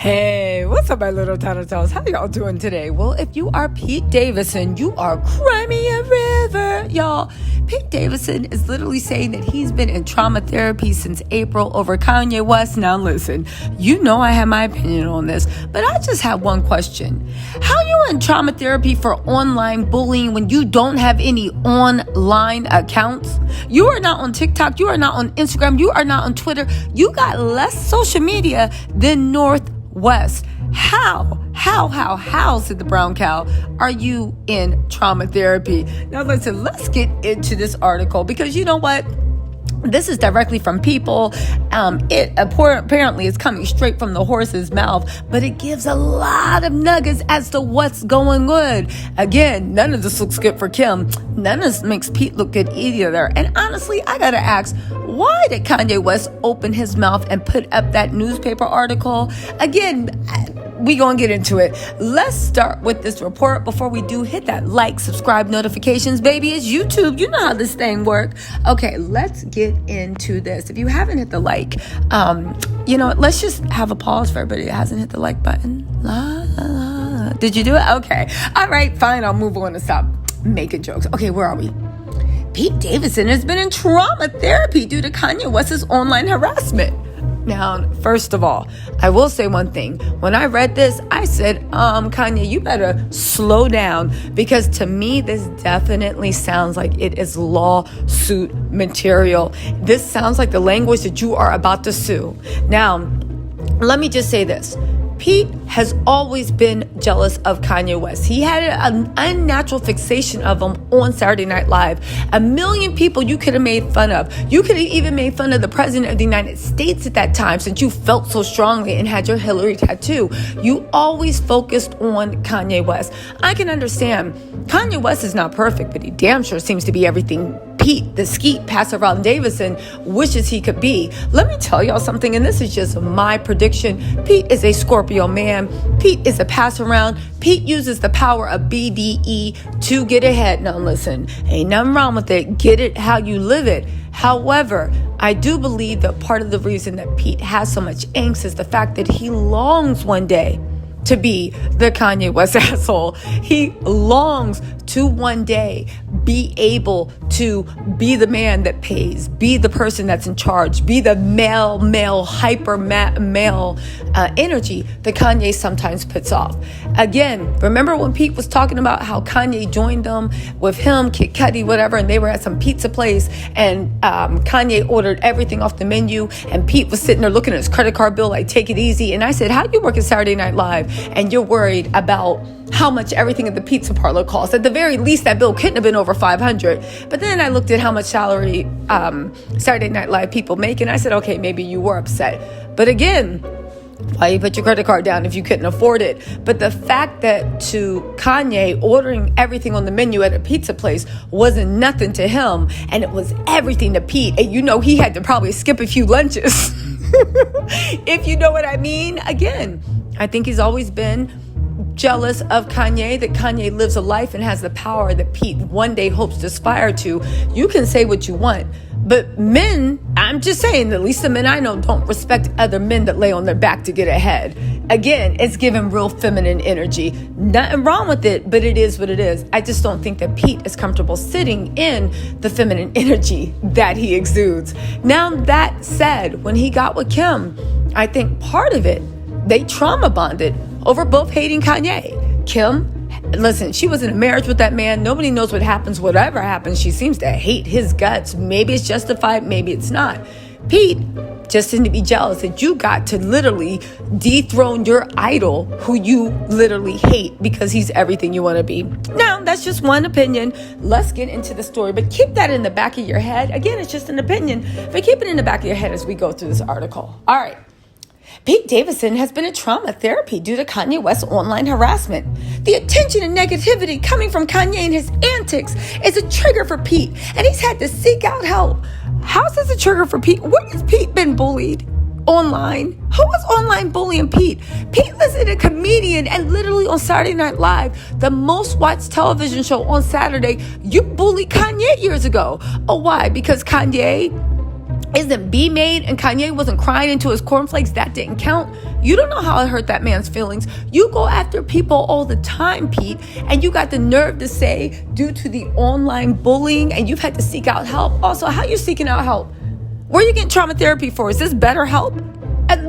Hey, what's up, my little tattletales? How y'all doing today? Well, if you are Pete Davidson, you are cry me a river, y'all. Pete Davidson is literally saying that he's been in trauma therapy since April over Kanye West. Now, listen, you know I have my opinion on this, but I just have one question. How you in trauma therapy for online bullying when you don't have any online accounts? You are not on TikTok. You are not on Instagram. You are not on Twitter. You got less social media than Northwest. How, said the brown cow, are you in trauma therapy? Now listen, let's get into this article because you know what? This is directly from People. It apparently is coming straight from the horse's mouth, but it gives a lot of nuggets as to what's going good. Again, none of this looks good for Kim. None of this makes Pete look good either. And honestly, I gotta ask, why did Kanye West open his mouth and put up that newspaper article? Again, we gonna get into it. Let's start with this report. Before we do, hit that like, subscribe, notifications, baby. It's YouTube. You know how this thing works. Okay, let's get into this. If you haven't hit the like, let's just have a pause for everybody that hasn't hit the like button. Did you do it? Okay. All right, fine. I'll move on and stop making jokes. Okay, where are we? Pete Davidson has been in trauma therapy due to Kanye West's online harassment. Now, first of all, I will say one thing. When I read this, I said, Kanye, you better slow down, because to me, this definitely sounds like it is lawsuit material. This sounds like the language that you are about to sue. Now, let me just say this. Pete has always been jealous of Kanye West. He had an unnatural fixation of him on Saturday Night Live. 1 million people you could have made fun of. You could have even made fun of the president of the United States at that time, since you felt so strongly and had your Hillary tattoo. You always focused on Kanye West. I can understand. Kanye West is not perfect, but he damn sure seems to be everything Pete, the skeet passer around Davidson, wishes he could be. Let me tell y'all something, and this is just my prediction. Pete is a Scorpio man. Pete is a pass around. Pete uses the power of BDE to get ahead. Now listen, ain't nothing wrong with it. Get it how you live it. However, I do believe that part of the reason that Pete has so much angst is the fact that he longs one day to be the Kanye West asshole. He longs to one day be able to be the man that pays, be the person that's in charge, be the hyper male energy that Kanye sometimes puts off. Again, remember when Pete was talking about how Kanye joined them with him, Kid Cudi, whatever, and they were at some pizza place, and Kanye ordered everything off the menu, and Pete was sitting there looking at his credit card bill like, take it easy. And I said, how you work at Saturday Night Live and you're worried about how much everything at the pizza parlor costs? At the very least, that bill couldn't have been over $500. But then I looked at how much salary Saturday Night Live people make, and I said, okay, maybe you were upset. But again, why you put your credit card down if you couldn't afford it? But the fact that to Kanye, ordering everything on the menu at a pizza place wasn't nothing to him, and it was everything to Pete. And you know he had to probably skip a few lunches. If you know what I mean. Again, I think he's always been jealous of Kanye, that Kanye lives a life and has the power that Pete one day hopes to aspire to. You can say what you want, but men, I'm just saying, at least the men I know, don't respect other men that lay on their back to get ahead. Again, it's giving real feminine energy. Nothing wrong with it, but it is what it is. I just don't think that Pete is comfortable sitting in the feminine energy that he exudes. Now, that said, when he got with Kim, I think part of it, they trauma bonded over both hating Kanye. Kim, listen, she was in a marriage with that man. Nobody knows what happens. Whatever happens, she seems to hate his guts. Maybe it's justified, maybe it's not. Pete just seemed to be jealous that you got to literally dethrone your idol, who you literally hate because he's everything you want to be. Now, that's just one opinion. Let's get into the story, but keep that in the back of your head. Again, it's just an opinion, but keep it in the back of your head as we go through this article. All right. Pete Davidson has been in trauma therapy due to Kanye West's online harassment. The attention and negativity coming from Kanye and his antics is a trigger for Pete, and he's had to seek out help. How's this a trigger for Pete? Where has Pete been bullied? Online? Who was online bullying Pete? Pete was a comedian, and literally on Saturday Night Live, the most watched television show on Saturday, you bullied Kanye years ago. Oh, why? Because Kanye isn't B made and Kanye wasn't crying into his cornflakes, that didn't count. You don't know how it hurt that man's feelings. You go after people all the time, Pete, and you got the nerve to say, due to the online bullying, and you've had to seek out help. Also, how are you seeking out help? Where are you getting trauma therapy for? Is this BetterHelp?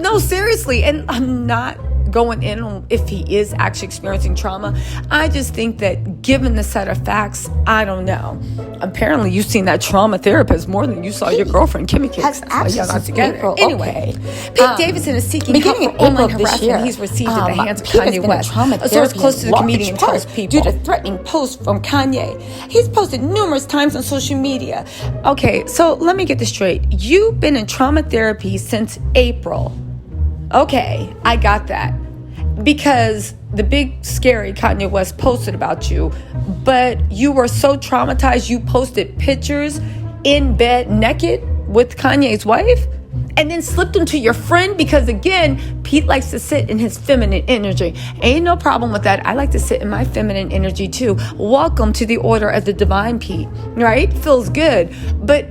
No, seriously. And I'm not going in on if he is actually experiencing trauma. I just think that given the set of facts, I don't know. Apparently, you've seen that trauma therapist more than you saw your girlfriend Kimmy Cakes. That's why y'all not together. April, anyway, Pete Davidson is seeking help for online harassment he's received at the hands of Kanye West. A source close to the comedian tells people due to threatening posts from Kanye. He's posted numerous times on social media. Okay, so let me get this straight. You've been in trauma therapy since April. Okay, I got that. Because the big scary Kanye West posted about you, but you were so traumatized you posted pictures in bed naked with Kanye's wife and then slipped them to your friend because, again, Pete likes to sit in his feminine energy. Ain't no problem with that. I like to sit in my feminine energy too. Welcome to the order of the divine, Pete, right? Feels good.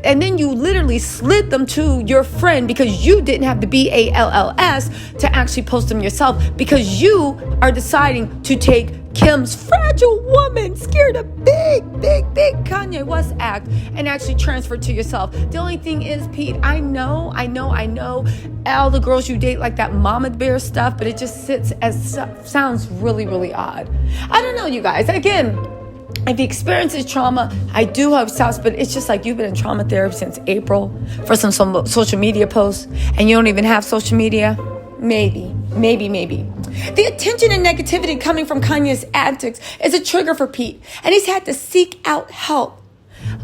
And then you literally slid them to your friend because you didn't have the BALLS to actually post them yourself because you are deciding to take Kim's fragile woman, scared a big Kanye West act and actually transfer to yourself. The only thing is, Pete, I know all the girls you date like that mama bear stuff, but it just sounds really odd. I don't know, you guys. Again, if he experiences trauma, I do hope stops, but it's just like you've been in trauma therapy since April for some social media posts and you don't even have social media. Maybe. The attention and negativity coming from Kanye's antics is a trigger for Pete, and he's had to seek out help.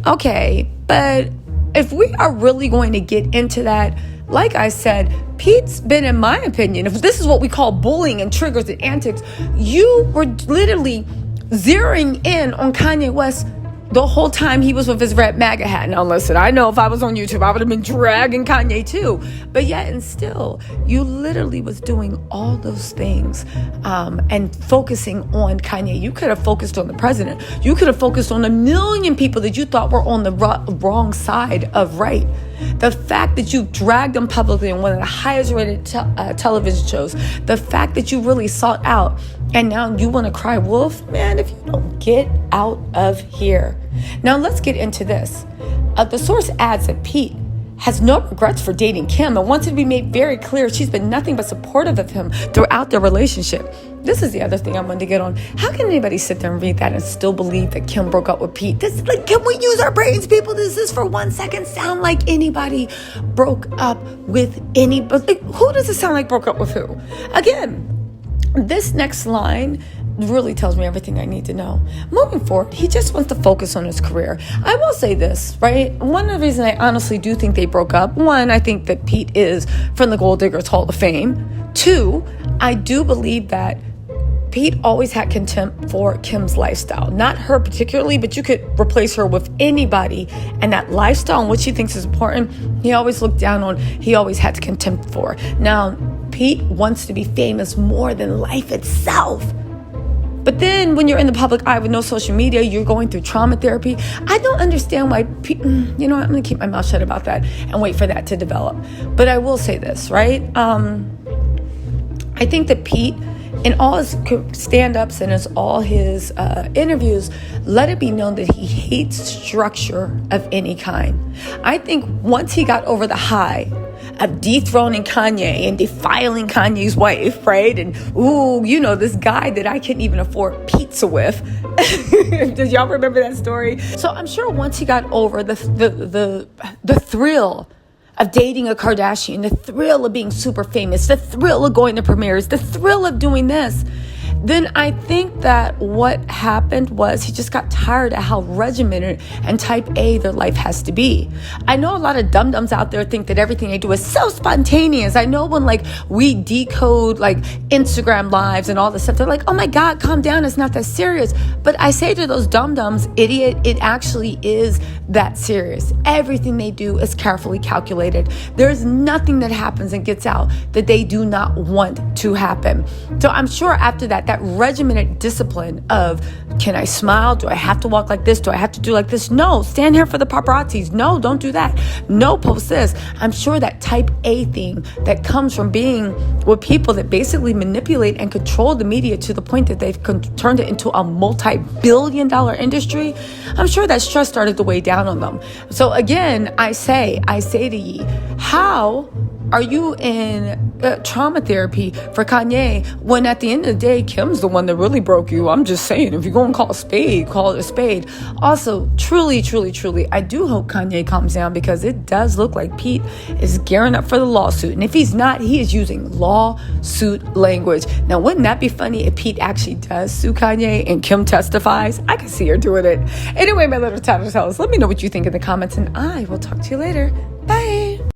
Okay, but if we are really going to get into that, like I said, Pete's been, in my opinion, if this is what we call bullying and triggers and antics, you were literally zeroing in on Kanye West the whole time he was with his red MAGA hat. Now listen, I know if I was on YouTube, I would have been dragging Kanye too. But yet and still, you literally was doing all those things and focusing on Kanye. You could have focused on the president. You could have focused on a million people that you thought were on the wrong side of right. The fact that you dragged them publicly on one of the highest rated television shows, the fact that you really sought out, and now you want to cry wolf, man, if you don't get out of here. Now let's get into this. The source adds that Pete has no regrets for dating Kim and wants it to be made very clear she's been nothing but supportive of him throughout their relationship. This is the other thing I wanted to get on. How can anybody sit there and read that and still believe that Kim broke up with Pete? Can we use our brains, people? Does this for 1 second sound like anybody broke up with anybody? Who does it sound like broke up with who? Again, this next line really tells me everything I need to know. Moving forward, he just wants to focus on his career. I will say this, right? One of the reasons I honestly do think they broke up, one, I think that Pete is from the Gold Diggers Hall of Fame. Two, I do believe that Pete always had contempt for Kim's lifestyle. Not her particularly, but you could replace her with anybody. And that lifestyle and what she thinks is important, he always looked down on, he always had contempt for. Now, Pete wants to be famous more than life itself. But then when you're in the public eye with no social media, you're going through trauma therapy. I don't understand why, I'm going to keep my mouth shut about that and wait for that to develop. But I will say this, right? I think that Pete, in all his stand-ups and in all his interviews, let it be known that he hates structure of any kind. I think once he got over the high of dethroning Kanye and defiling Kanye's wife, right? And, this guy that I couldn't even afford pizza with. Did y'all remember that story? So I'm sure once he got over the thrill of dating a Kardashian, the thrill of being super famous, the thrill of going to premieres, the thrill of doing this, then I think that what happened was he just got tired of how regimented and type A their life has to be. I know a lot of dum-dums out there think that everything they do is so spontaneous. I know when we decode Instagram lives and all this stuff, they're like, oh my God, calm down, it's not that serious. But I say to those dum-dums, idiot, it actually is that serious. Everything they do is carefully calculated. There's nothing that happens and gets out that they do not want to happen. So I'm sure after that that regimented discipline of, can I smile? Do I have to walk like this? Do I have to do like this? No, stand here for the paparazzis. No, don't do that. No, post this. I'm sure that type A thing that comes from being with people that basically manipulate and control the media to the point that they've turned it into a multi-billion-dollar industry, I'm sure that stress started to weigh down on them. So again, I say to ye, how are you in trauma therapy for Kanye when at the end of the day, Kim's the one that really broke you? I'm just saying, if you're going to call a spade, call it a spade. Also, truly, I do hope Kanye calms down, because it does look like Pete is gearing up for the lawsuit. And if he's not, he is using lawsuit language. Now, wouldn't that be funny if Pete actually does sue Kanye and Kim testifies? I can see her doing it. Anyway, my little tattletales, let me know what you think in the comments, and I will talk to you later. Bye.